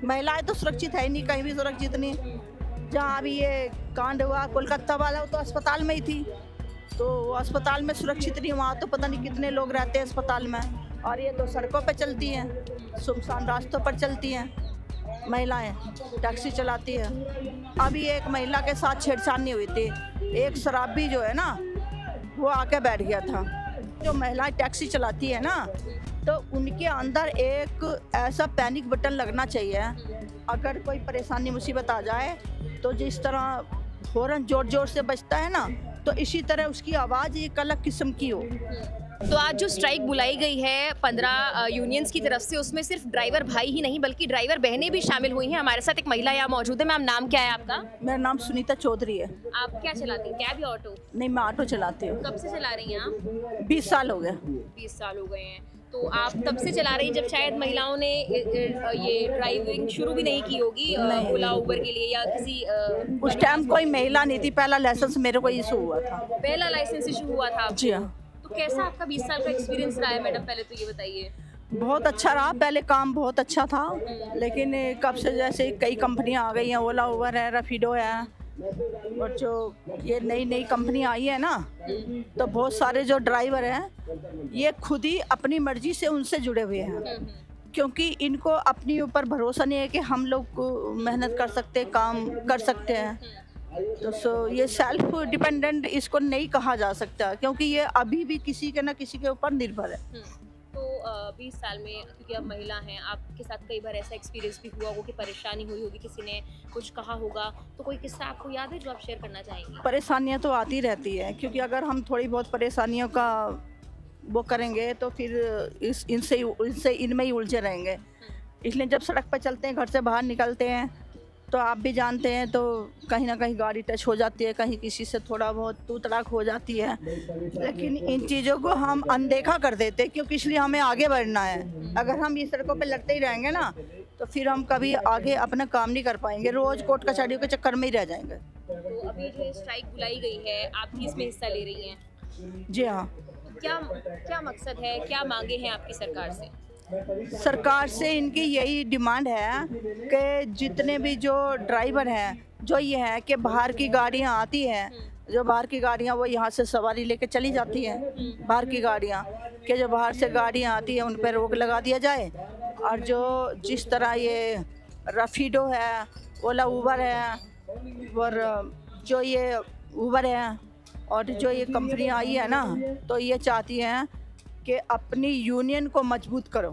महिलाएं तो सुरक्षित है ही नहीं, कहीं भी सुरक्षित नहीं। जहाँ अभी ये कांड हुआ कोलकाता वाला, वो तो अस्पताल में ही थी, तो वो अस्पताल में सुरक्षित नहीं। वहाँ तो पता नहीं कितने लोग रहते हैं अस्पताल में, और ये तो सड़कों पे चलती हैं, सुनसान रास्तों पर चलती हैं महिलाएं, टैक्सी चलाती है। अभी एक महिला के साथ छेड़छाड़ हुई थी, एक शराबी जो है ना वो आके बैठ गया था। जो महिलाएं टैक्सी चलाती है ना, तो उनके अंदर एक ऐसा पैनिक बटन लगना चाहिए, अगर कोई परेशानी मुसीबत आ जाए तो जिस तरह हॉर्न जोर जोर से बजता है ना, तो इसी तरह उसकी आवाज़ एक अलग किस्म की हो। तो आज जो स्ट्राइक बुलाई गई है 15 यूनियंस की तरफ से, उसमें सिर्फ ड्राइवर भाई ही नहीं बल्कि ड्राइवर बहनें भी शामिल हुई हैं। हमारे साथ एक महिला यहाँ मौजूद है। मैम, नाम क्या है आपका? मेरा नाम सुनीता चौधरी है। आप क्या चलाती हैं, कैब या ऑटो? नहीं, मैं ऑटो चलाती हूँ। कब से चला रही हैं आप? 20 साल हो गए। 20 साल हो गए हैं। तो आप तब से चला रही हैं जब शायद महिलाओं ने ये ड्राइविंग शुरू भी नहीं की होगी, ओला उबर के लिए या किसी उस टाइम कोई महिला नहीं थी, पहला लाइसेंस मेरे को इशू हुआ था। पहला लाइसेंस इशू हुआ था? जी हाँ। तो कैसा आपका 20 साल का एक्सपीरियंस रहा है मैडम, पहले तो ये बताइए। बहुत अच्छा रहा, पहले काम बहुत अच्छा था, लेकिन कब से जैसे कई कंपनियां आ गई हैं, ओला उबर है, रैपिडो है, और जो ये नई नई कंपनी आई है ना, तो बहुत सारे जो ड्राइवर हैं ये खुद ही अपनी मर्जी से उनसे जुड़े हुए हैं, क्योंकि इनको अपने ऊपर भरोसा नहीं है कि हम लोग मेहनत कर सकते, काम कर सकते हैं। तो ये सेल्फ डिपेंडेंट इसको नहीं कहा जा सकता, क्योंकि ये अभी भी किसी के ना किसी के ऊपर निर्भर है। तो 20 साल में, क्योंकि आप महिला हैं, आपके साथ कई बार ऐसा एक्सपीरियंस भी हुआ होगा कि परेशानी हुई होगी, किसी ने कुछ कहा होगा, तो कोई किस्सा आपको याद है जो आप शेयर करना चाहेंगी? परेशानियां तो आती रहती है, क्योंकि अगर हम थोड़ी बहुत परेशानियों का वो करेंगे तो फिर इनसे इनमें ही उलझे रहेंगे। इसलिए जब सड़क पर चलते हैं, घर से बाहर निकलते हैं, तो आप भी जानते हैं, तो कहीं ना कहीं गाड़ी टच हो जाती है, कहीं किसी से थोड़ा बहुत तू तड़ाक हो जाती है, लेकिन इन चीज़ों को हम अनदेखा कर देते, क्योंकि इसलिए हमें आगे बढ़ना है। अगर हम इस सड़कों पे लड़ते ही रहेंगे ना, तो फिर हम कभी आगे अपना काम नहीं कर पाएंगे, रोज़ कोर्ट कचहरियों के चक्कर में ही रह जाएंगे। तो अभी जो स्ट्राइक बुलाई गई है, आप भी इसमें हिस्सा ले रही हैं? जी हाँ। तो क्या मकसद है, क्या मांगे हैं आपकी सरकार से? सरकार से इनकी यही डिमांड है कि जितने भी जो ड्राइवर हैं, जो ये है कि बाहर की गाड़ियां आती हैं, जो बाहर की गाड़ियां वो यहाँ से सवारी लेके चली जाती हैं, बाहर की गाड़ियां कि जो बाहर से गाड़ियां आती हैं उन पर रोक लगा दिया जाए, और जो जिस तरह ये रैपिडो है, ओला उबर है, और जो ये उबर है और जो ये कंपनियाँ आई है ना, तो ये चाहती हैं कि अपनी यूनियन को मजबूत करो,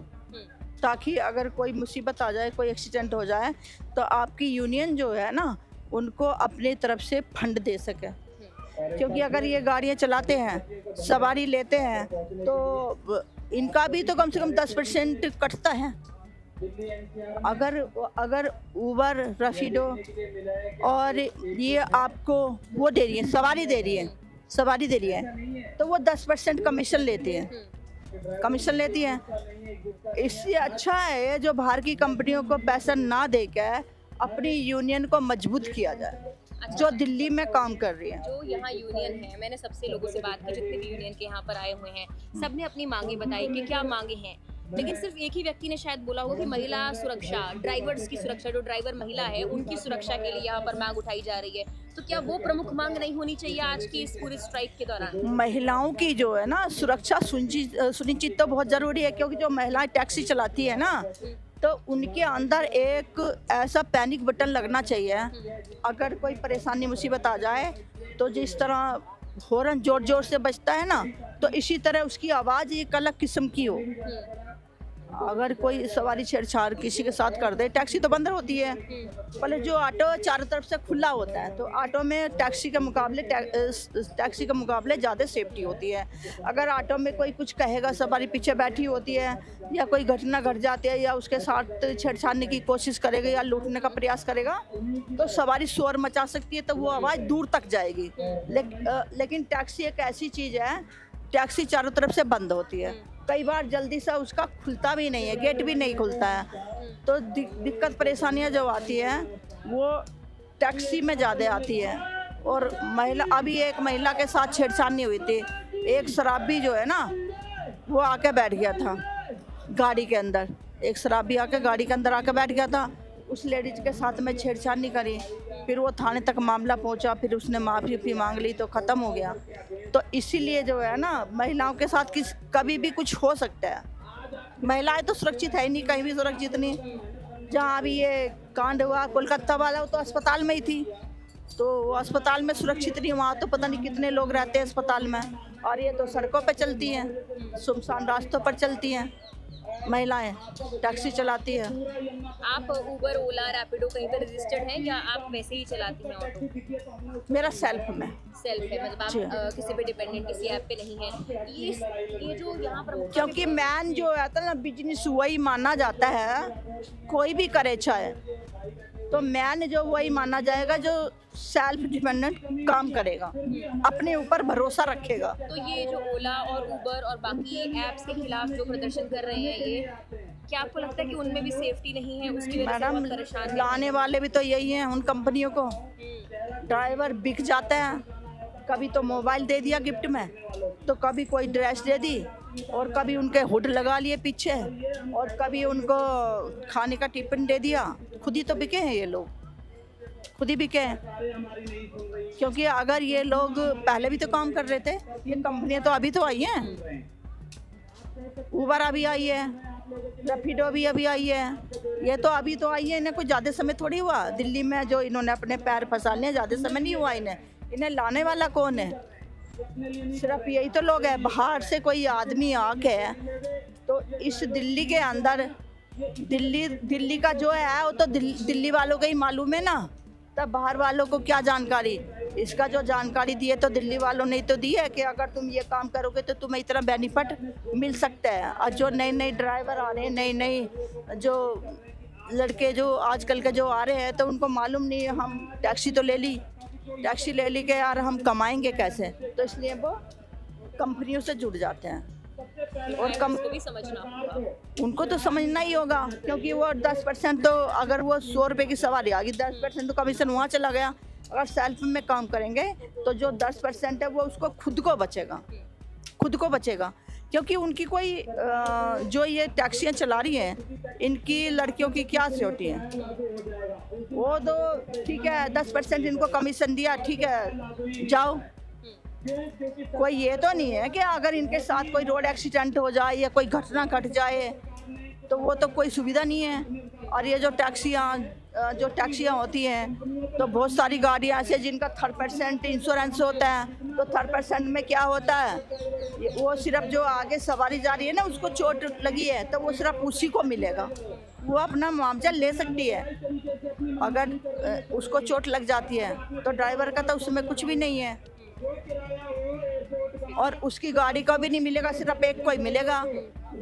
ताकि अगर कोई मुसीबत आ जाए, कोई एक्सीडेंट हो जाए, तो आपकी यूनियन जो है ना उनको अपनी तरफ से फंड दे सके। क्योंकि अगर ये गाड़ियाँ चलाते हैं, सवारी लेते हैं, तो इनका भी तो कम से कम 10% कटता है। अगर उबर, रैपिडो और ये आपको वो दे रही है, सवारी दे रही है, तो वो 10% कमीशन लेती है। इससे अच्छा है जो बाहर की कंपनियों को पैसा ना देकर अपनी यूनियन को मजबूत किया जाए, जो दिल्ली में काम कर रही है। जो यहाँ यूनियन है, मैंने सबसे लोगों से बात की, जितने भी यूनियन के यहाँ पर आए हुए हैं, सबने अपनी मांगे बताई कि क्या मांगे हैं, लेकिन सिर्फ एक ही व्यक्ति ने शायद बोला होगा कि महिला सुरक्षा, ड्राइवर्स की सुरक्षा, जो ड्राइवर महिला है उनकी सुरक्षा के लिए यहाँ पर मांग उठाई जा रही है। तो क्या वो प्रमुख मांग नहीं होनी चाहिए आज की इस पूरे स्ट्राइक के दौरान? महिलाओं की जो है ना सुरक्षा सुनिश्चित तो बहुत ज़रूरी है, क्योंकि जो महिलाएं टैक्सी चलाती है ना, तो उनके अंदर एक ऐसा पैनिक बटन लगना चाहिए, अगर कोई परेशानी मुसीबत आ जाए, तो जिस तरह हॉर्न जोर जोर से बजता है ना, तो इसी तरह उसकी आवाज़ एक अलग किस्म की हो। अगर कोई सवारी छेड़छाड़ किसी के साथ कर दे, टैक्सी तो बंद होती है, पहले जो ऑटो चारों तरफ से खुला होता है, तो ऑटो में टैक्सी के मुकाबले ज़्यादा सेफ्टी होती है। अगर ऑटो में कोई कुछ कहेगा, सवारी पीछे बैठी होती है, या कोई घटना घट जाती है, या उसके साथ छेड़छाड़ने की कोशिश करेगा या लूटने का प्रयास करेगा, तो सवारी शोर मचा सकती है, तो वो आवाज़ दूर तक जाएगी। लेकिन टैक्सी एक ऐसी चीज़ है, टैक्सी चारों तरफ से बंद होती है, कई बार जल्दी से उसका खुलता भी नहीं है, गेट भी नहीं खुलता है, तो दिक्कत परेशानियां जो आती है वो टैक्सी में ज़्यादा आती है। और अभी एक महिला के साथ छेड़छाड़ हुई थी, एक शराबी जो है ना वो आके बैठ गया था गाड़ी के अंदर, एक शराबी आके गाड़ी के अंदर आके बैठ गया था, उस लेडीज के साथ में छेड़छाड़ करी, फिर वो थाने तक मामला पहुंचा, फिर उसने माफ़ी मांग ली तो ख़त्म हो गया। तो इसीलिए जो है ना, महिलाओं के साथ कभी भी कुछ हो सकता है। महिलाएं तो सुरक्षित है ही नहीं, कहीं भी सुरक्षित नहीं। जहाँ अभी ये कांड हुआ कोलकाता वाला, वो तो अस्पताल में ही थी, तो वो अस्पताल में सुरक्षित नहीं। वहाँ तो पता नहीं कितने लोग रहते हैं अस्पताल में, और ये तो सड़कों पे चलती हैं, सुनसान रास्तों पर चलती हैं, महिलाएं टैक्सी चलाती है। आप उबर, ओला, रैपिडो कहीं पर रजिस्टर्ड हैं या आप वैसे ही चलाती हैं ऑटो? मेरा सेल्फ में सेल्फ है, मतलब आप किसी पे डिपेंडेंट, किसी ऐप पे नहीं है। ये जो यहाँ पर क्योंकि मैन जो है ना, बिजनेस वही माना जाता है, कोई भी करे चाहे, तो मैन जो वही माना जाएगा जो सेल्फ डिपेंडेंट काम करेगा, अपने ऊपर भरोसा रखेगा। तो ये जो ओला और उबर और बाकी ऐप्स के खिलाफ जो प्रदर्शन कर रहे हैं, ये क्या आपको लगता है कि उनमें भी सेफ्टी नहीं है? उसकी वजह से बहुत परेशान हैं? लाने वाले भी तो यही हैं, उन कंपनियों को ड्राइवर बिक जाते हैं, कभी तो मोबाइल दे दिया गिफ्ट में, तो कभी कोई ड्रेस दे दी, और कभी उनके हुड लगा लिए पीछे, और कभी उनको खाने का टिफिन दे दिया। खुद ही तो बिके हैं ये लोग, खुद ही बिके हैं। क्योंकि अगर ये लोग पहले भी तो काम कर रहे थे, ये कंपनियां तो अभी तो आई हैं, उबर अभी आई है, रैपिडो भी अभी आई है, ये तो अभी तो आई है, इन्हें कोई ज़्यादा समय थोड़ी हुआ। दिल्ली में जो इन्होंने अपने पैर फंसा लिए, ज़्यादा समय नहीं हुआ इन्हें लाने वाला कौन है? सिर्फ यही तो लोग हैं। बाहर से कोई आदमी आके तो इस दिल्ली के अंदर, दिल्ली का जो है वो तो दिल्ली वालों को ही मालूम है ना, तब बाहर वालों को क्या जानकारी? इसका जो जानकारी दी है तो दिल्ली वालों ने तो दी है कि अगर तुम ये काम करोगे तो तुम्हें इतना बेनिफिट मिल सकता है। और जो नए ड्राइवर आ रहे हैं, नए जो लड़के जो आजकल के जो आ रहे हैं, तो उनको मालूम नहीं है, हम टैक्सी तो ले ली के यार हम कमाएंगे कैसे, तो इसलिए वो कंपनियों से जुड़ जाते हैं। और को भी समझना होगा, उनको तो समझना ही होगा, क्योंकि वो 10% तो, अगर वो 100 रुपये की सवारी आ गई, 10% तो कमीशन वहाँ चला गया। अगर सेल्फ में काम करेंगे तो जो 10% है वो उसको खुद को बचेगा। क्योंकि उनकी कोई जो ये टैक्सियाँ चला रही हैं, इनकी लड़कियों की क्या सिक्योरिटी है? वो तो ठीक है, 10% इनको कमीशन दिया, ठीक है जाओ। कोई ये तो नहीं है कि अगर इनके साथ कोई रोड एक्सीडेंट हो जाए या कोई घटना घट जाए तो वो तो कोई सुविधा नहीं है। और ये जो टैक्सियाँ होती हैं, तो बहुत सारी गाड़ियाँ ऐसी जिनका 3% इंश्योरेंस होता है, तो 3% में क्या होता है, वो सिर्फ जो आगे सवारी जा रही है ना, उसको चोट लगी है तो वो सिर्फ उसी को मिलेगा, वो अपना मुआवजा ले सकती है। अगर उसको चोट लग जाती है तो ड्राइवर का तो उसमें कुछ भी नहीं है, और उसकी गाड़ी का भी नहीं मिलेगा, सिर्फ एक को ही मिलेगा।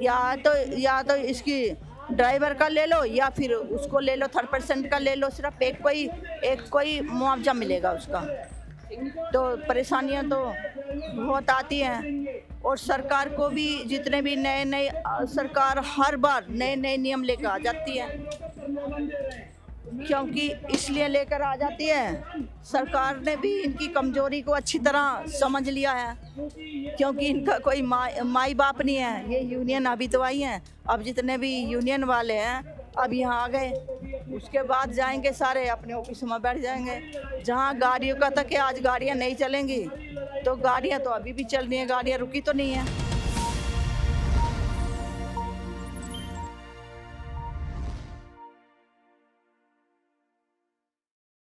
या तो इसकी ड्राइवर का ले लो या फिर उसको ले लो, 3% का ले लो, सिर्फ एक को ही मुआवजा मिलेगा उसका। तो परेशानियां तो बहुत आती हैं। और सरकार को भी जितने भी नए सरकार हर बार नए नियम लेकर आ जाती है, क्योंकि इसलिए लेकर आ जाती है, सरकार ने भी इनकी कमजोरी को अच्छी तरह समझ लिया है, क्योंकि इनका कोई माई बाप नहीं है। ये यूनियन अभी तो आई हैं, अब जितने भी यूनियन वाले हैं अब यहाँ आ गए, उसके बाद जाएंगे सारे अपने ऑफिस में बैठ जाएंगे। जहाँ गाड़ियों का था कि आज गाड़ियाँ नहीं चलेंगी, तो गाड़ियाँ तो अभी भी चल रही हैं, गाड़ियाँ रुकी तो नहीं है।